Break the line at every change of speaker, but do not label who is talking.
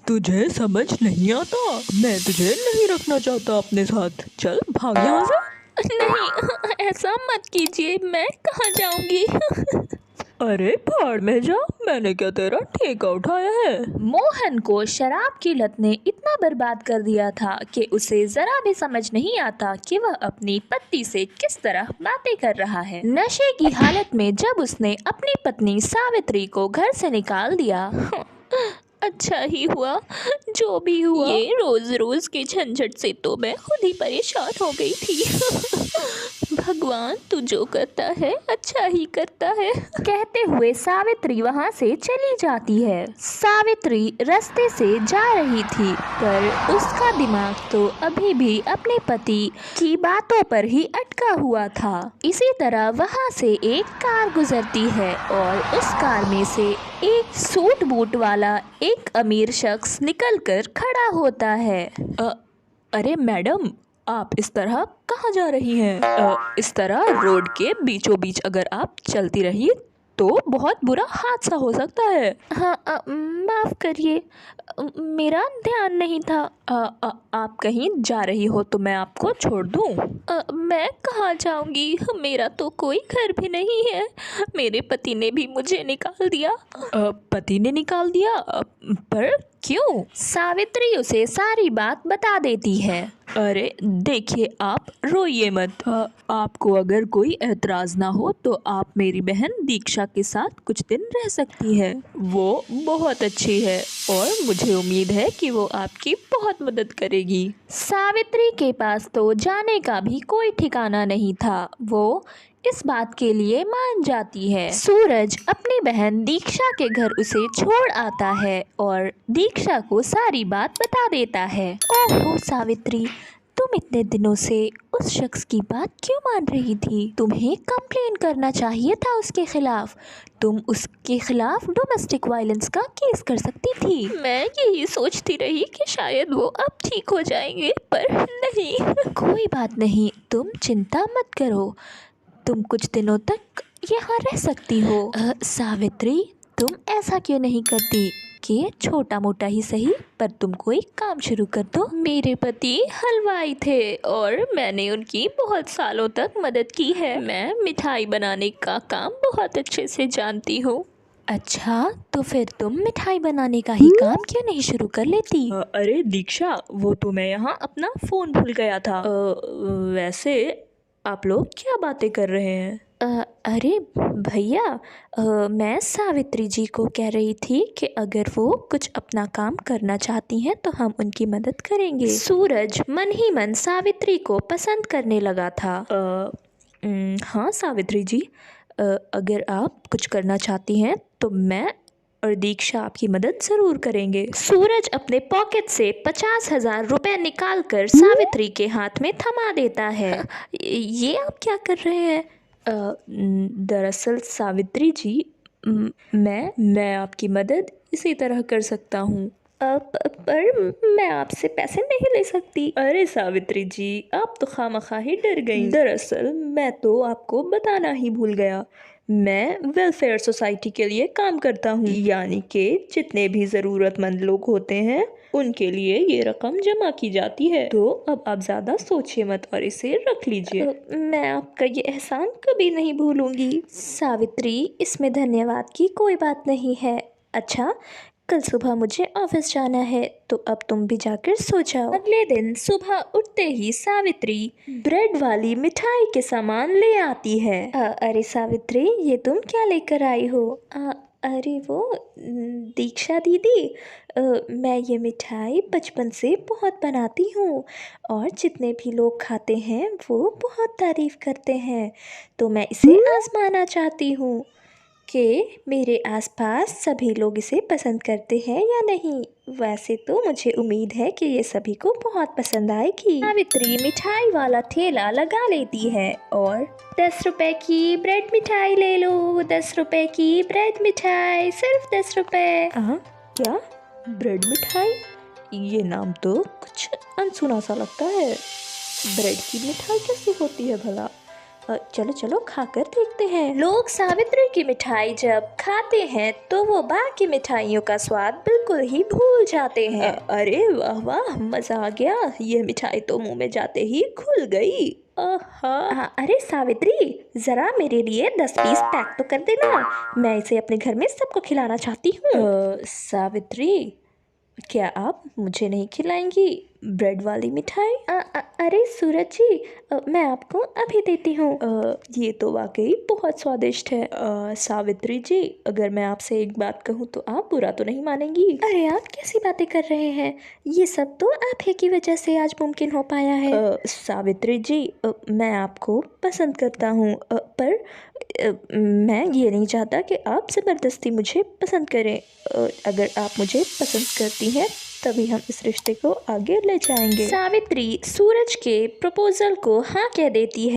तुझे समझ नहीं आता? मैं तुझे नहीं रखना चाहता अपने साथ। चल भाग यहाँ से।
नहीं, ऐसा मत कीजिए, मैं कहाँ जाऊंगी।
अरे भाड़ में जा, मैंने क्या तेरा ठेका उठाया है?
मोहन को शराब की लत ने इतना बर्बाद कर दिया था कि उसे जरा भी समझ नहीं आता कि वह अपनी पत्नी से किस तरह बातें कर रहा है। नशे की हालत में जब उसने अपनी पत्नी सावित्री को घर से निकाल दिया, अच्छा ही हुआ, जो भी हुआ। ये रोज रोज के झंझट से तो मैं खुद ही परेशान हो गई थी। भगवान, तू जो करता है अच्छा ही करता है, कहते हुए सावित्री वहाँ से चली जाती है। सावित्री रास्ते से जा रही थी, पर उसका दिमाग तो अभी भी अपने पति की बातों पर ही अटका हुआ था। इसी तरह वहाँ से एक कार गुजरती है और उस कार में से एक सूट बूट वाला एक अमीर शख्स निकलकर खड़ा होता है।
अरे मैडम, आप इस तरह कहाँ जा रही हैं? इस तरह रोड के बीचों बीच अगर आप चलती रही तो बहुत बुरा हादसा हो सकता है।
हाँ, माफ़ करिए, मेरा ध्यान नहीं था।
आप कहीं जा रही हो तो मैं आपको छोड़ दूँ?
मैं कहाँ जाऊंगी, मेरा तो कोई घर भी नहीं है। मेरे पति ने भी मुझे निकाल दिया।
पति ने निकाल दिया? पर क्यों?
सावित्री उसे सारी बात बता देती है।
अरे देखिए, आप रोइए मत। आपको अगर एतराज़ एतराज़ ना हो तो आप मेरी बहन दीक्षा के साथ कुछ दिन रह सकती है। वो बहुत अच्छी है और मुझे उम्मीद है कि वो आपकी बहुत मदद करेगी।
सावित्री के पास तो जाने का भी कोई ठिकाना नहीं था। वो इस बात के लिए मान जाती है। सूरज अपनी बहन दीक्षा के घर उसे छोड़ आता है और दीक्षा को सारी बात बता देता है। ओहो सावित्री, तुम इतने दिनों से उस शख्स की बात क्यों मान रही थी? तुम्हें कंप्लेन करना चाहिए था उसके खिलाफ। तुम उसके खिलाफ डोमेस्टिक वायलेंस का केस कर सकती थी। मैं यही सोचती रही कि शायद वो अब ठीक हो जाएंगे, पर नहीं। कोई बात नहीं, तुम चिंता मत करो, तुम कुछ दिनों तक यहाँ रह सकती हो। सावित्री, तुम ऐसा क्यों नहीं करती कि छोटा मोटा ही सही, पर तुम कोई काम शुरू कर दो। मेरे पति हलवाई थे और मैंने उनकी बहुत सालों तक मदद की है। मैं मिठाई बनाने का काम बहुत अच्छे से जानती हूँ। अच्छा, तो फिर तुम मिठाई बनाने का ही काम क्यों नहीं शुरू कर लेती?
अरे दीक्षा, वो तो मैं यहाँ अपना फ़ोन भूल गया था। वैसे आप लोग क्या बातें कर रहे हैं?
अरे भैया, मैं सावित्री जी को कह रही थी कि अगर वो कुछ अपना काम करना चाहती हैं तो हम उनकी मदद करेंगे। सूरज मन ही मन सावित्री को पसंद करने लगा था।
हाँ सावित्री जी, अगर आप कुछ करना चाहती हैं तो मैं और दीक्षा आपकी मदद ज़रूर करेंगे।
सूरज अपने पॉकेट से 50,000 रुपए निकालकर सावित्री के हाथ में थमा देता है। ये आप क्या कर रहे हैं?
दरअसल सावित्री जी, मैं आपकी मदद इसी तरह कर सकता हूँ।
पर मैं आपसे पैसे नहीं ले सकती।
अरे सावित्री जी, आप तो खामखा ही डर गई। दरअसल मैं तो आपको बताना ही भूल गया, मैं वेलफेयर सोसाइटी के लिए काम करता हूँ, यानी कि जितने भी ज़रूरतमंद लोग होते हैं उनके लिए ये रकम जमा की जाती है। तो अब आप ज़्यादा सोचिए मत और इसे रख लीजिए।
मैं आपका ये एहसान कभी नहीं भूलूंगी। सावित्री, इसमें धन्यवाद की कोई बात नहीं है। अच्छा, कल सुबह मुझे ऑफिस जाना है, तो अब तुम भी जाकर सो जाओ। अगले दिन सुबह उठते ही सावित्री ब्रेड वाली मिठाई के सामान ले आती है। अरे सावित्री, ये तुम क्या लेकर आई हो? अरे वो दीक्षा दीदी, मैं ये मिठाई बचपन से बहुत बनाती हूँ और जितने भी लोग खाते हैं वो बहुत तारीफ़ करते हैं, तो मैं इसे आजमाना चाहती हूँ कि मेरे आसपास सभी लोग इसे पसंद करते हैं या नहीं। वैसे तो मुझे उम्मीद है कि ये सभी को बहुत पसंद आएगी। सावित्री मिठाई वाला ठेला लगा लेती है और 10 रुपए की ब्रेड मिठाई ले लो, 10 रुपए की ब्रेड मिठाई, सिर्फ 10 रुपए।
क्या ब्रेड मिठाई? ये नाम तो कुछ अनसुना सा लगता है। ब्रेड की मिठाई कैसी होती है भला? चलो चलो खाकर देखते हैं। लोग सावित्री की मिठाई जब खाते हैं तो वो बाकी मिठाइयों का स्वाद बिल्कुल ही भूल जाते हैं। अरे वाह वाह, मज़ा आ गया। ये मिठाई तो मुंह में जाते ही खुल गई। अरे सावित्री, ज़रा मेरे लिए 10 पीस पैक तो कर देना। मैं इसे अपने घर में सबको खिलाना चाहती हूँ। सावित्री, क्या आप मुझे नहीं खिलाएंगी ब्रेड वाली मिठाई? अरे सूरज जी, मैं आपको अभी देती हूँ। ये तो वाकई बहुत स्वादिष्ट है। सावित्री जी, अगर मैं आपसे एक बात कहूँ तो आप बुरा तो नहीं मानेंगी? अरे आप कैसी बातें कर रहे हैं? ये सब तो आप ही की वजह से आज मुमकिन हो पाया है। सावित्री जी, मैं आपको पसंद करता हूँ, पर मैं ये नहीं चाहता कि आप ज़बरदस्ती मुझे पसंद करें। अगर आप मुझे पसंद करती हैं तभी हम इस रिश्ते को आगे ले जाएंगे। सावित्री सूरज के प्रपोजल को हाँ कह देती है।